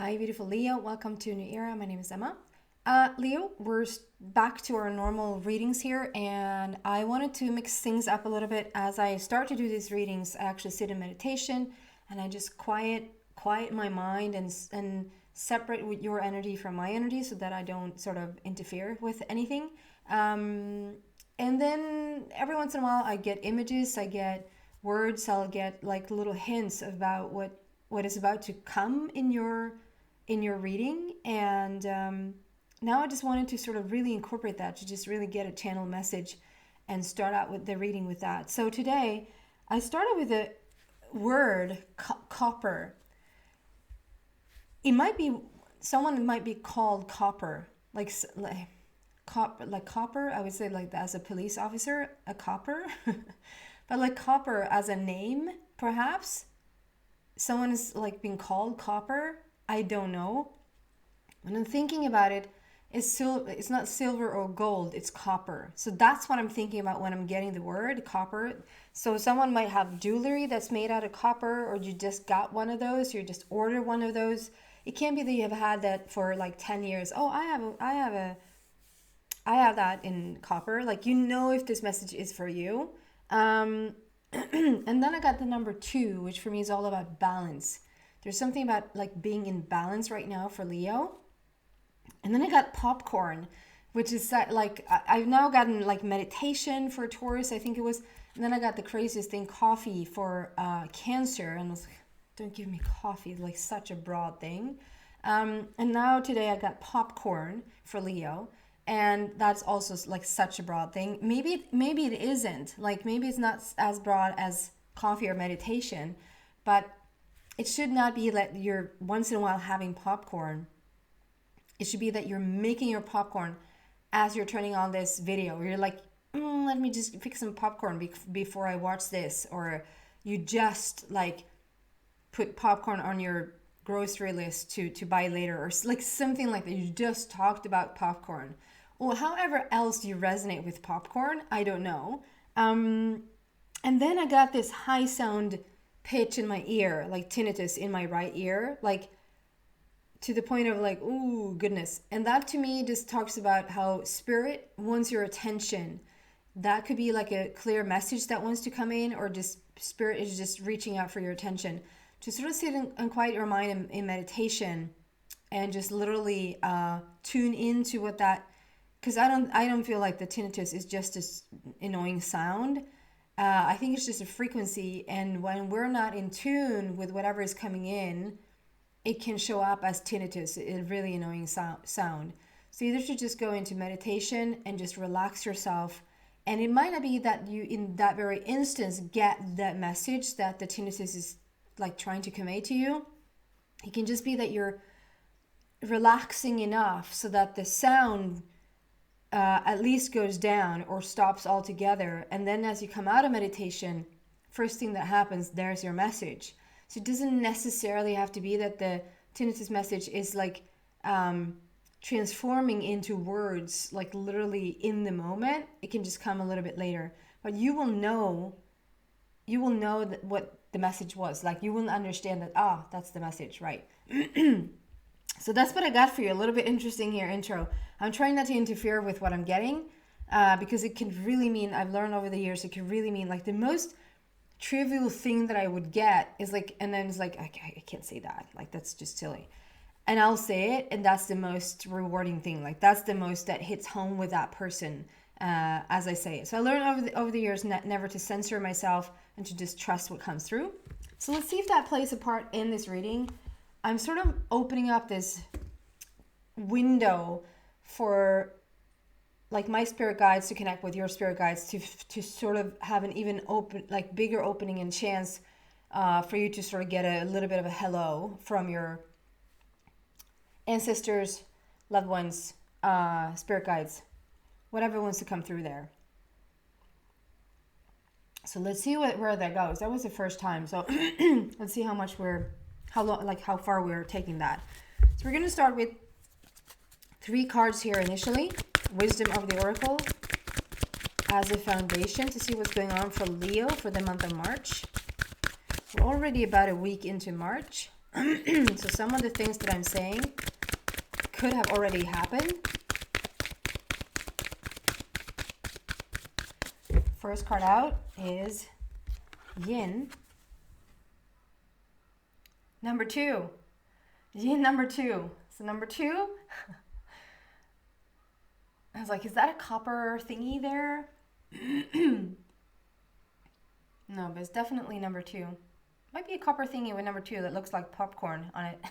Hi, beautiful Leo. Welcome to a new era. My name is Emma. Leo, we're back to our normal readings here, and I wanted to mix things up a little bit. As I start to do these readings, I actually sit in meditation and I just quiet my mind and separate with your energy from my energy so that I don't sort of interfere with anything. And then every once in a while, I get images, I get words, I'll get like little hints about what is about to come in your reading. And now I just wanted to sort of really incorporate that, to just really get a channel message and start out with the reading with that. So today I started with the word copper. It might be, someone might be called copper, like copper. I would say like as a police officer, a copper. But like copper as a name, perhaps someone is like being called copper. I don't know. When I'm thinking about it, it's not silver or gold, it's copper. So that's what I'm thinking about when I'm getting the word copper. So someone might have jewelry that's made out of copper, or you just got one of those, or you just ordered one of those. It can't be that you have had that for like 10 years. Oh, I have that in copper. Like, you know, if this message is for you. And then I got the number 2, which for me is all about balance. There's something about like being in balance right now for Leo. And then I got popcorn, which is like, I've now gotten like meditation for Taurus, I think it was. And then I got the craziest thing, coffee for Cancer. And I was like, don't give me coffee, like such a broad thing. And now today I got popcorn for Leo. And that's also like such a broad thing. Maybe it isn't. Like, maybe it's not as broad as coffee or meditation, but it should not be that you're once in a while having popcorn. It should be that you're making your popcorn as you're turning on this video. Or you're like, let me just fix some popcorn before I watch this. Or you just like put popcorn on your grocery list to buy later, or like something like that. You just talked about popcorn. Or however else you resonate with popcorn, I don't know. And then I got this high sound pitch in my ear, like tinnitus in my right ear, like to the point of like, ooh, goodness. And that to me just talks about how spirit wants your attention. That could be like a clear message that wants to come in, or just spirit is just reaching out for your attention. To sort of sit and quiet your mind in meditation and just literally tune into what that, because I don't feel like the tinnitus is just this annoying sound. I think it's just a frequency, and when we're not in tune with whatever is coming in, it can show up as tinnitus, a really annoying sound. So you either should just go into meditation and just relax yourself, and it might not be that you in that very instance get that message that the tinnitus is like trying to convey to you. It can just be that you're relaxing enough so that the sound at least goes down or stops altogether. And then as you come out of meditation, first thing that happens, there's your message. So it doesn't necessarily have to be that the tinnitus message is like transforming into words, like literally in the moment. It can just come a little bit later. But you will know that what the message was. Like, you will understand that, that's the message, right? So that's what I got for you. A little bit interesting here, intro. I'm trying not to interfere with what I'm getting, because it can really mean, I've learned over the years, it can really mean like the most trivial thing that I would get is like, and then it's like, I can't say that. Like, that's just silly. And I'll say it, and that's the most rewarding thing. Like, that's the most that hits home with that person as I say it. So I learned over the years never to censor myself and to just trust what comes through. So let's see if that plays a part in this reading. I'm sort of opening up this window for like my spirit guides to connect with your spirit guides to sort of have an even open, like bigger opening and chance for you to sort of get a little bit of a hello from your ancestors, loved ones, spirit guides, whatever wants to come through there. So let's see where that goes. That was the first time. So let's see how far we're taking that. So we're going to start with 3 cards here initially. Wisdom of the Oracle as a foundation to see what's going on for Leo for the month of March. We're already about a week into March. So some of the things that I'm saying could have already happened. First card out is Yin. Number 2. Yin number 2. So number 2, I was like, is that a copper thingy there? No, but it's definitely number 2. Might be a copper thingy with number 2 that looks like popcorn on it.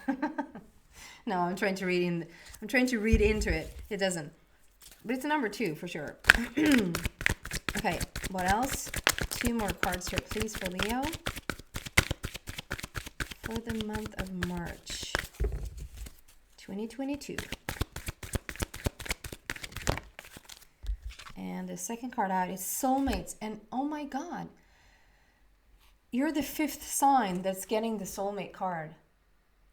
No, I'm trying to read into it. It doesn't. But it's a number 2 for sure. Okay, what else? 2 more cards here, please, for Leo. For the month of March 2022. And the second card out is soulmates. And oh my God, you're the 5th sign that's getting the soulmate card.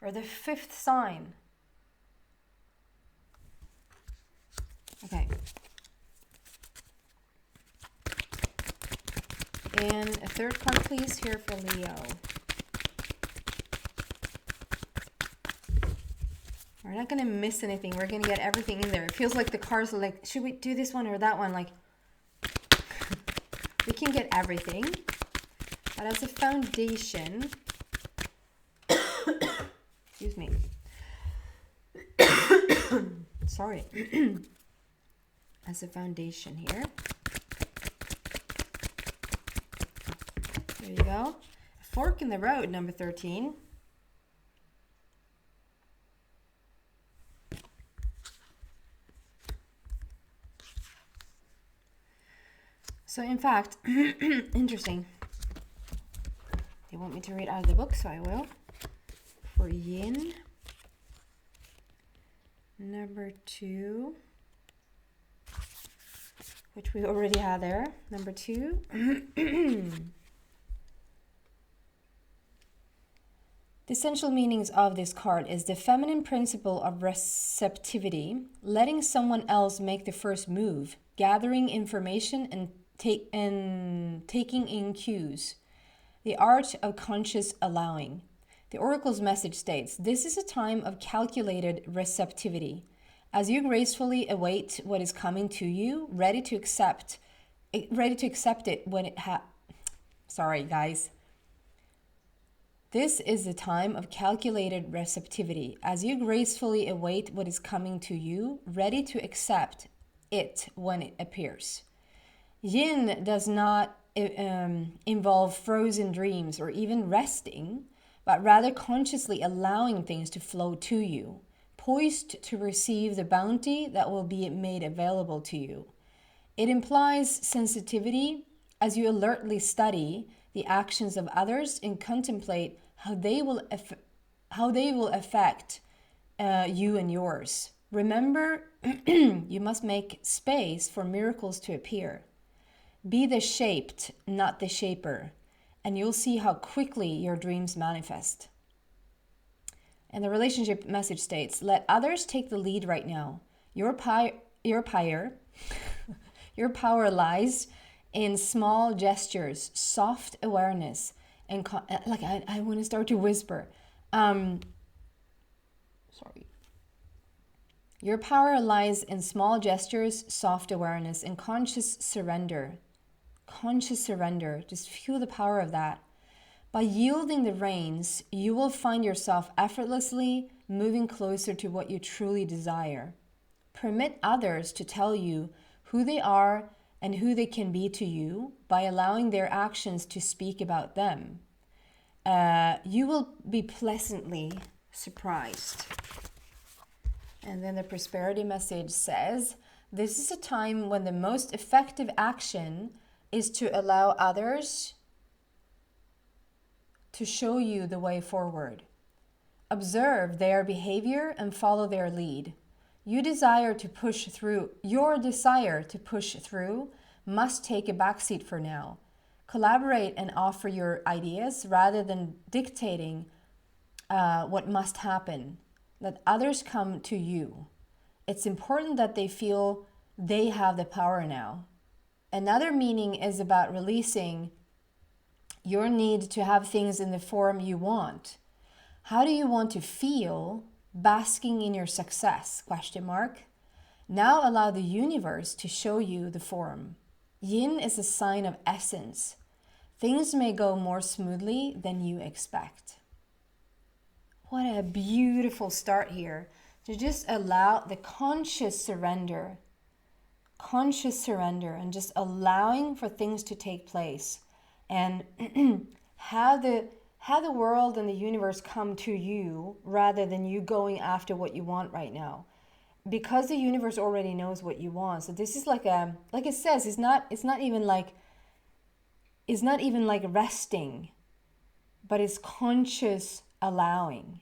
Or the 5th sign. Okay. And a third card, please, here for Leo. We're not going to miss anything. We're going to get everything in there. It feels like the cards are like, should we do this one or that one? Like, we can get everything. But as a foundation, excuse me. Sorry. As a foundation here. There you go. Fork in the road, number 13. So in fact, interesting. They want me to read out of the book, so I will. For Yin, number 2, which we already had there. Number 2. The essential meanings of this card is the feminine principle of receptivity, letting someone else make the first move, gathering information and taking in cues. The art of conscious allowing. The Oracle's message states, this is a time of calculated receptivity. As you gracefully await what is coming to you, ready to accept it when it Sorry, guys. This is a time of calculated receptivity. As you gracefully await what is coming to you, ready to accept it when it appears. Yin does not involve frozen dreams or even resting, but rather consciously allowing things to flow to you, poised to receive the bounty that will be made available to you. It implies sensitivity as you alertly study the actions of others and contemplate how they will affect you and yours. Remember, you must make space for miracles to appear. Be the shaped, not the shaper, and you'll see how quickly your dreams manifest. And the relationship message states, let others take the lead right now. Your power lies in small gestures, soft awareness, and I want to start to whisper. Sorry. Your power lies in small gestures, soft awareness, and conscious surrender. Conscious surrender. Just feel the power of that. By yielding the reins, you will find yourself effortlessly moving closer to what you truly desire. Permit others to tell you who they are and who they can be to you by allowing their actions to speak about them. You will be pleasantly surprised. And then the prosperity message says, this is a time when the most effective action is to allow others to show you the way forward. Observe their behavior and follow their lead. Your desire to push through must take a backseat for now. Collaborate and offer your ideas rather than dictating what must happen. Let others come to you. It's important that they feel they have the power now. Another meaning is about releasing your need to have things in the form you want. How do you want to feel basking in your success? Question mark. Now allow the universe to show you the form. Yin is a sign of essence. Things may go more smoothly than you expect. What a beautiful start here. To just allow the conscious surrender, and just allowing for things to take place, and have the world and the universe come to you rather than you going after what you want right now, because the universe already knows what you want. So this is like it says, it's not even like resting, but it's conscious allowing,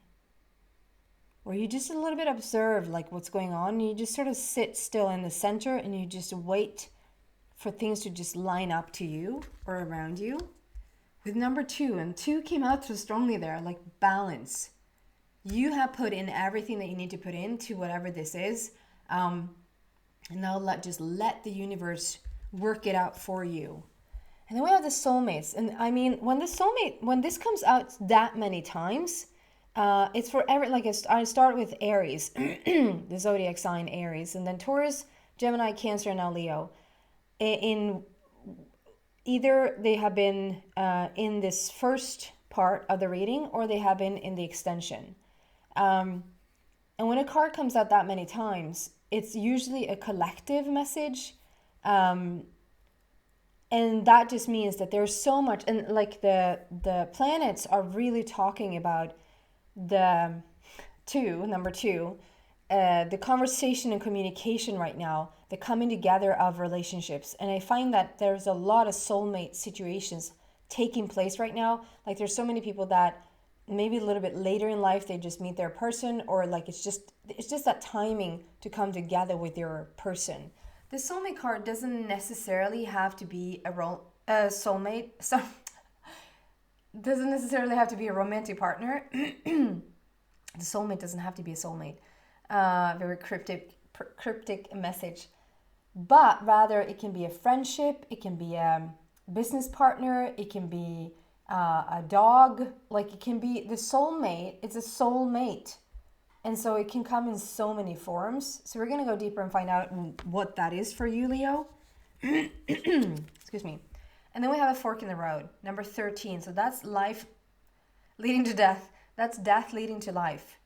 where you just a little bit observe like what's going on, and you just sort of sit still in the center, and you just wait for things to just line up to you or around you. With number 2, and 2 came out so strongly there, like balance. You have put in everything that you need to put into whatever this is, and now let the universe work it out for you. And then we have the soulmates, and I mean, when this comes out that many times, it's for every, like I start with Aries, the zodiac sign Aries, and then Taurus, Gemini, Cancer, and now Leo. In either they have been in this first part of the reading, or they have been in the extension. And when a card comes out that many times, it's usually a collective message. And that just means that there's so much, and like the planets are really talking about number 2, the conversation and communication right now, the coming together of relationships. And I find that there's a lot of soulmate situations taking place right now. Like there's so many people that maybe a little bit later in life, they just meet their person, or like it's just that timing to come together with your person. The soulmate card doesn't necessarily have to be a soulmate. So doesn't necessarily have to be a romantic partner. The soulmate doesn't have to be a soulmate. Very cryptic message. But rather, it can be a friendship, it can be a business partner, it can be a dog. Like it can be the soulmate. It's a soulmate. And so it can come in so many forms. So we're going to go deeper and find out what that is for you, Leo. Excuse me. And then we have a fork in the road, number 13. So that's life leading to death. That's death leading to life.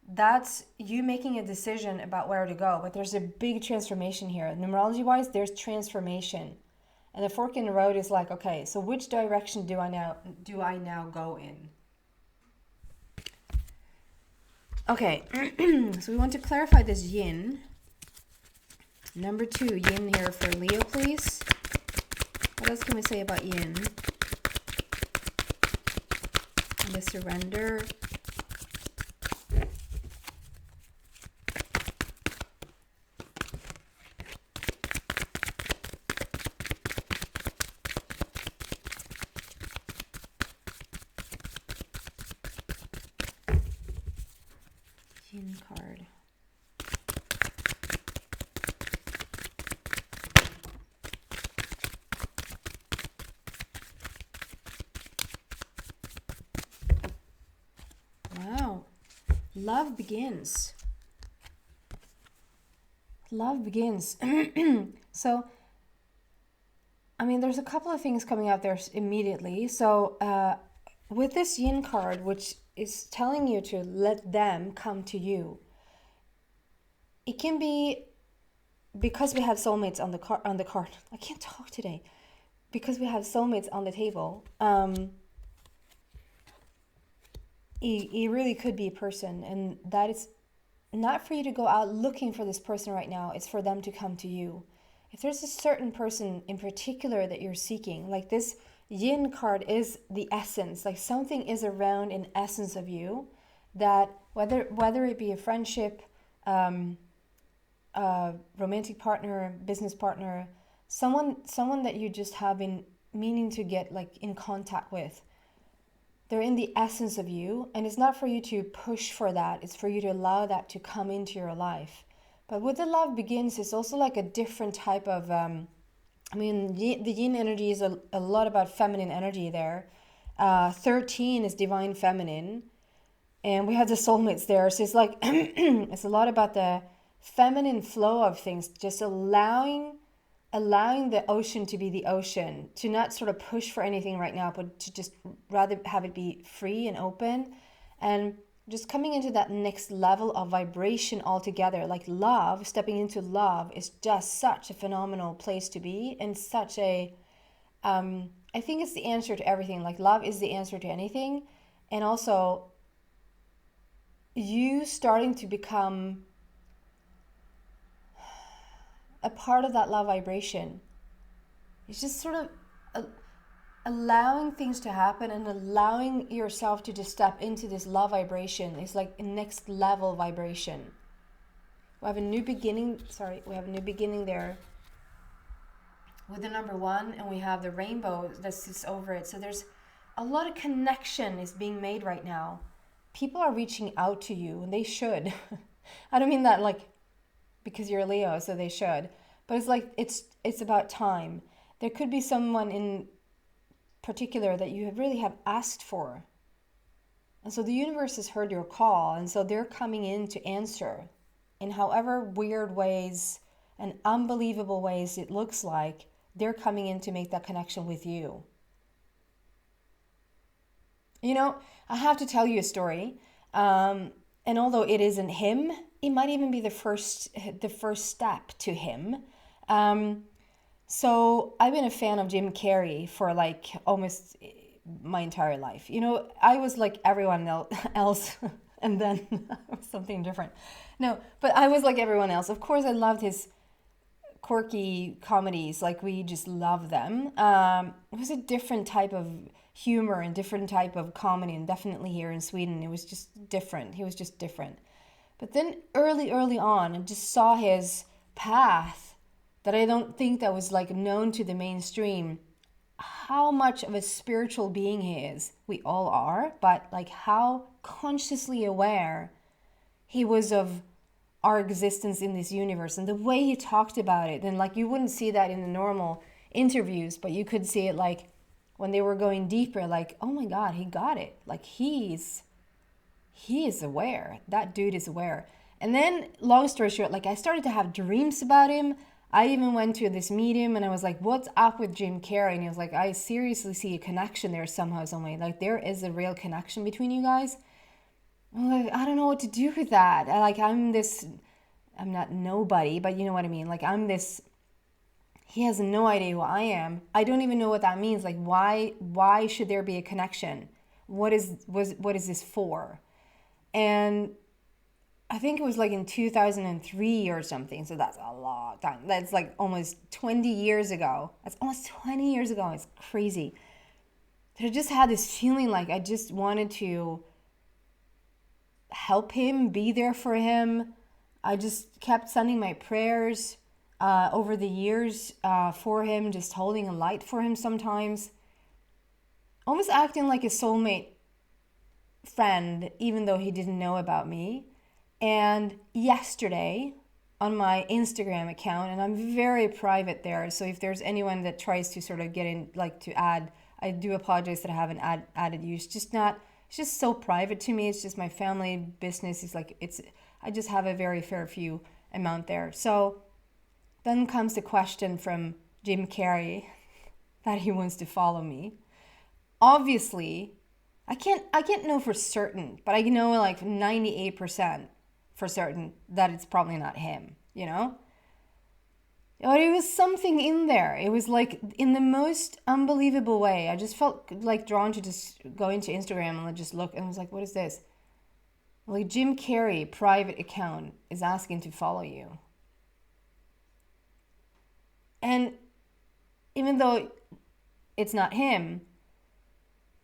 That's you making a decision about where to go. But there's a big transformation here. Numerology-wise, there's transformation. And the fork in the road is like, okay, so which direction do I now go in? Okay, so we want to clarify this yin. Number 2, yin here for Leo, please. What else can we say about yin? And the surrender. Yin card. Wow. Love begins. Love begins. So, I mean, there's a couple of things coming out there immediately. So, with this yin card, which is telling you to let them come to you, it can be because we have soulmates on the card. I can't talk today. Because we have soulmates on the table. It really could be a person, and that is not for you to go out looking for this person right now. It's for them to come to you. If there's a certain person in particular that you're seeking, like this yin card is the essence, like something is around an essence of you, that whether it be a friendship, romantic partner, business partner, someone that you just have been meaning to get like in contact with, they're in the essence of you, and it's not for you to push for that. It's for you to allow that to come into your life. But with the love begins, it's also like a different type of, the yin energy is a lot about feminine energy there. 13 is divine feminine. And we have the soulmates there. So it's like, it's a lot about the feminine flow of things, just allowing the ocean to be the ocean, to not sort of push for anything right now, but to just rather have it be free and open, and just coming into that next level of vibration altogether. Like love, stepping into love is just such a phenomenal place to be, and such a, I think it's the answer to everything. Like love is the answer to anything. And also you starting to become a part of that love vibration. It's just sort of allowing things to happen and allowing yourself to just step into this love vibration. It's like a next level vibration. We have a new beginning. We have a new beginning there with the number 1, and we have the rainbow that sits over it. So there's a lot of connection is being made right now. People are reaching out to you, and they should. I don't mean that like because you're a Leo, so they should. But it's like it's about time. There could be someone in particular that you really have asked for. And so the universe has heard your call, and so they're coming in to answer in however weird ways and unbelievable ways it looks like. They're coming in to make that connection with you. You know, I have to tell you a story. And although it isn't him, it might even be the first step to him. So I've been a fan of Jim Carrey for like almost my entire life. You know, I was like everyone else and then something different. No, but I was like everyone else. Of course, I loved his quirky comedies. Like we just love them. It was a different type of humor and different type of comedy, and definitely here in Sweden, it was just different. He was just different. But then early on, I just saw his path that I don't think that was like known to the mainstream. How much of a spiritual being he is. We all are, but like how consciously aware he was of our existence in this universe, and the way he talked about it. And like you wouldn't see that in the normal interviews, but you could see it like when they were going deeper, like, oh my God, he got it. Like he is aware. That dude is aware. And then long story short, like I started to have dreams about him. I even went to this meeting and I was like, what's up with Jim Carrey? And he was like, I seriously see a connection there somehow, some way. Like there is a real connection between you guys. I'm like, I don't know what to do with that. I'm not nobody, but you know what I mean? Like he has no idea who I am. I don't even know what that means. Like why should there be a connection? What is this for? And I think it was like in 2003 or something. So that's a long time. That's like almost 20 years ago. That's almost 20 years ago. It's crazy. I just had this feeling like I just wanted to help him, be there for him. I just kept sending my prayers over the years for him, just holding a light for him sometimes. Almost acting like a soulmate friend, even though he didn't know about me. And yesterday on my Instagram account, and I'm very private there, so if there's anyone that tries to sort of get in, like to add, I do apologize that I haven't added you. It's just so private to me. It's just my family business. I just have a very fair few amount there. So then comes the question from Jim Carrey that he wants to follow me. Obviously, I can't know for certain, but I know like 98% for certain that it's probably not him, you know? But it was something in there. It was like in the most unbelievable way. I just felt like drawn to just go into Instagram and just look, and I was like, what is this? Like Jim Carrey private account is asking to follow you. And even though it's not him,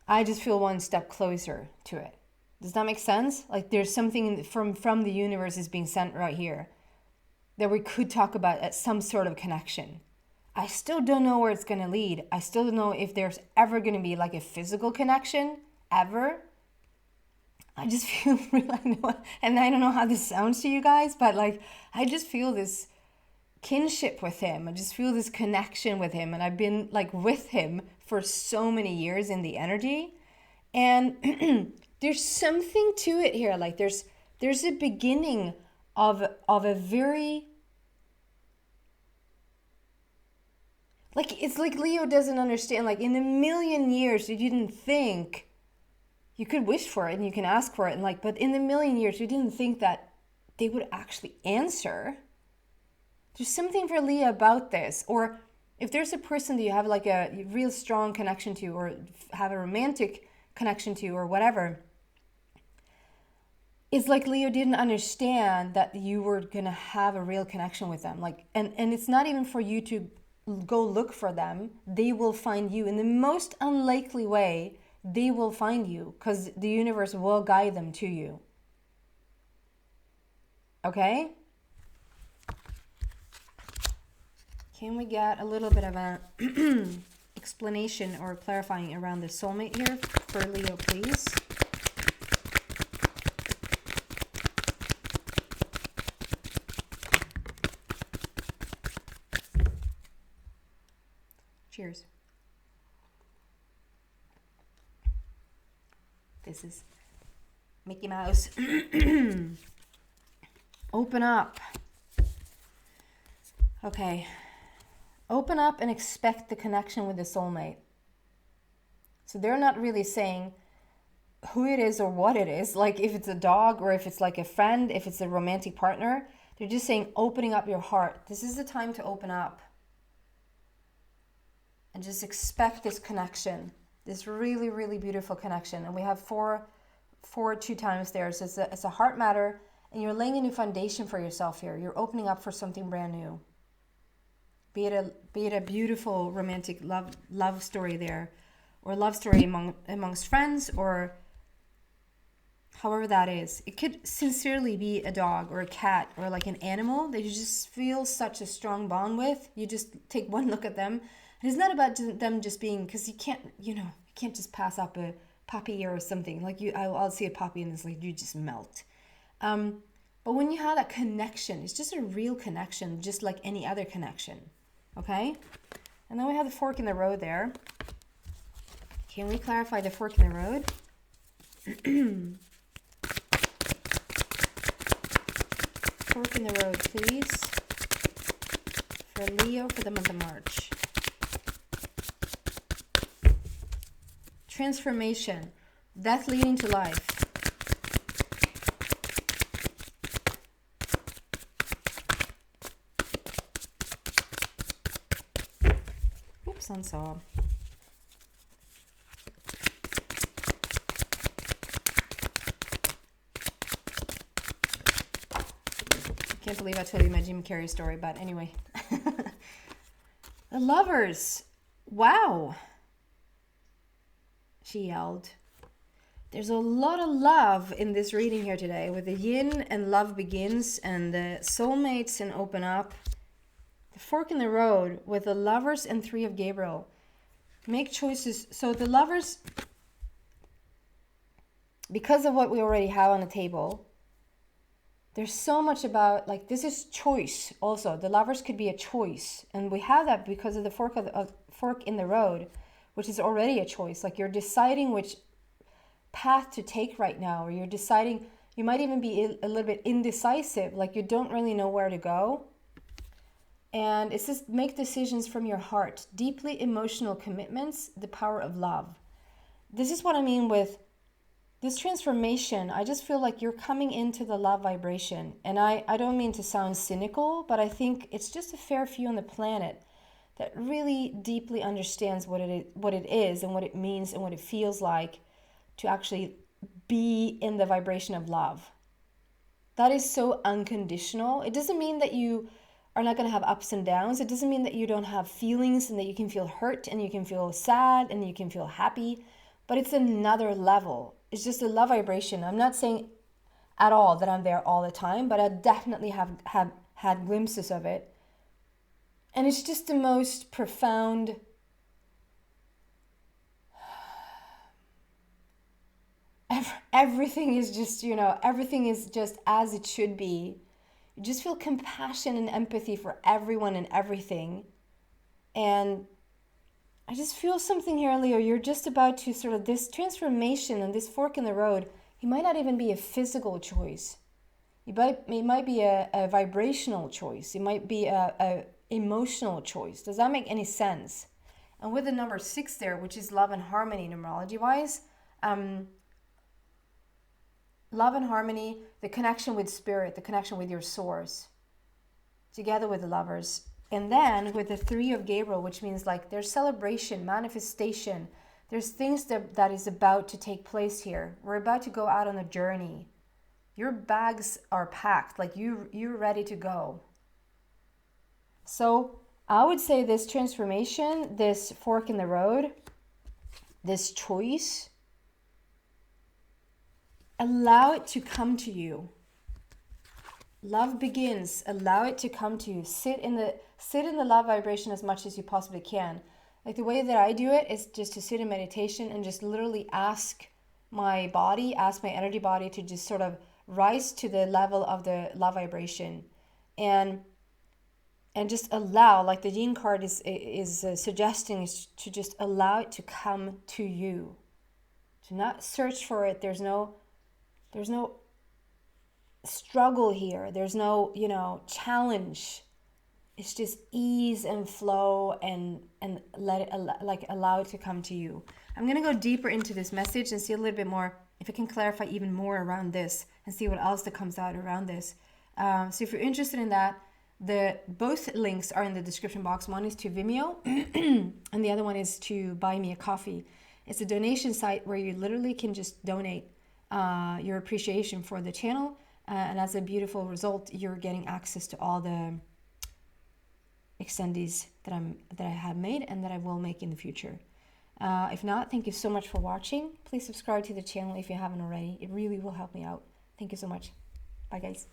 I just feel one step closer to it. Does that make sense? Like there's something from the universe is being sent right here that we could talk about at some sort of connection. I still don't know where it's going to lead. I still don't know if there's ever going to be like a physical connection, ever. I just feel and I don't know how this sounds to you guys, but like I just feel this kinship with him. I just feel this connection with him, and I've been like with him for so many years in the energy. And there's something to it here. Like there's a beginning of a very, like, it's like Leo doesn't understand. Like, in a million years, you didn't think, you could wish for it and you can ask for it, and like, but in a million years, you didn't think that they would actually answer. There's something for Leo about this. Or if there's a person that you have like a real strong connection to, or have a romantic connection to, or whatever, it's like Leo didn't understand that you were gonna have a real connection with them. Like, and it's not even for you to go look for them. They will find you in the most unlikely way. They will find you because the universe will guide them to you. Okay? Can we get a little bit of a explanation or clarifying around the soulmate here for Leo, please? Cheers. This is Mickey Mouse. Open up. Okay. Open up and expect the connection with the soulmate. So they're not really saying who it is or what it is, like if it's a dog or if it's like a friend, if it's a romantic partner. They're just saying opening up your heart. This is the time to open up. And just expect this connection, this really, really beautiful connection. And we have four 2 times there. So it's a heart matter, and you're laying a new foundation for yourself here. You're opening up for something brand new. Be it a beautiful romantic love story there, or love story amongst friends, or however that is. It could sincerely be a dog or a cat or like an animal that you just feel such a strong bond with. You just take one look at them. And it's not about them just being, because you can't just pass up a puppy or something. Like I'll see a puppy and it's like you just melt. But when you have that connection, it's just a real connection, just like any other connection. Okay? And then we have the fork in the road there. Can we clarify the fork in the road? Fork in the road, please. For Leo for the month of March. Transformation. Death leading to life. Oops, unsaw. Can't believe I told you my Jim Carrey story, but anyway. The Lovers. Wow. She yelled. There's a lot of love in this reading here today, with the yin and love begins, and the soulmates and open up. The fork in the road with the Lovers and 3 of Gabriel. Make choices. So the Lovers, because of what we already have on the table, there's so much about, like, this is choice also. The Lovers could be a choice. And we have that because of the fork in the road, which is already a choice. Like, you're deciding which path to take right now, or you're deciding, you might even be a little bit indecisive, like you don't really know where to go. And it says make decisions from your heart, deeply emotional commitments, the power of love. This is what I mean with this transformation. I just feel like you're coming into the love vibration. And I don't mean to sound cynical, but I think it's just a fair few on the planet that really deeply understands what it is and what it means and what it feels like to actually be in the vibration of love. That is so unconditional. It doesn't mean that you are not going to have ups and downs. It doesn't mean that you don't have feelings and that you can feel hurt and you can feel sad and you can feel happy, but it's another level. It's just a love vibration. I'm not saying at all that I'm there all the time, but I definitely have had glimpses of it. And it's just the most profound, everything is just, everything is just as it should be. You just feel compassion and empathy for everyone and everything. And I just feel something here, Leo. You're just about to sort of, this transformation and this fork in the road, it might not even be a physical choice. It might be a vibrational choice. It might be a emotional choice. Does that make any sense? And with the number 6 there, which is love and harmony numerology-wise, love and harmony, the connection with spirit, the connection with your source, together with the lovers. And then with the 3 of Gabriel, which means like there's celebration, manifestation. There's things that is about to take place here. We're about to go out on a journey. Your bags are packed, like you're ready to go. So I would say this transformation, this fork in the road, this choice, allow it to come to you. Love begins. Allow it to come to you. Sit in the love vibration as much as you possibly can. Like the way that I do it is just to sit in meditation and just literally ask my body, ask my energy body to just sort of rise to the level of the love vibration, and just allow, like the Yin card is suggesting, is to just allow it to come to you. To not search for it. There's no struggle here. There's no, challenge. It's just ease and flow, and let it, allow it to come to you. I'm going to go deeper into this message and see a little bit more, if I can clarify even more around this, and see what else that comes out around this. So if you're interested in that, both links are in the description box. One is to Vimeo and the other one is to Buy Me a Coffee. It's a donation site where you literally can just donate your appreciation for the channel, and as a beautiful result, you're getting access to all the extendies that I have made and that I will make in the future. If not, thank you so much for watching. Please subscribe to the channel if you haven't already. It really will help me out. Thank you so much. Bye, guys.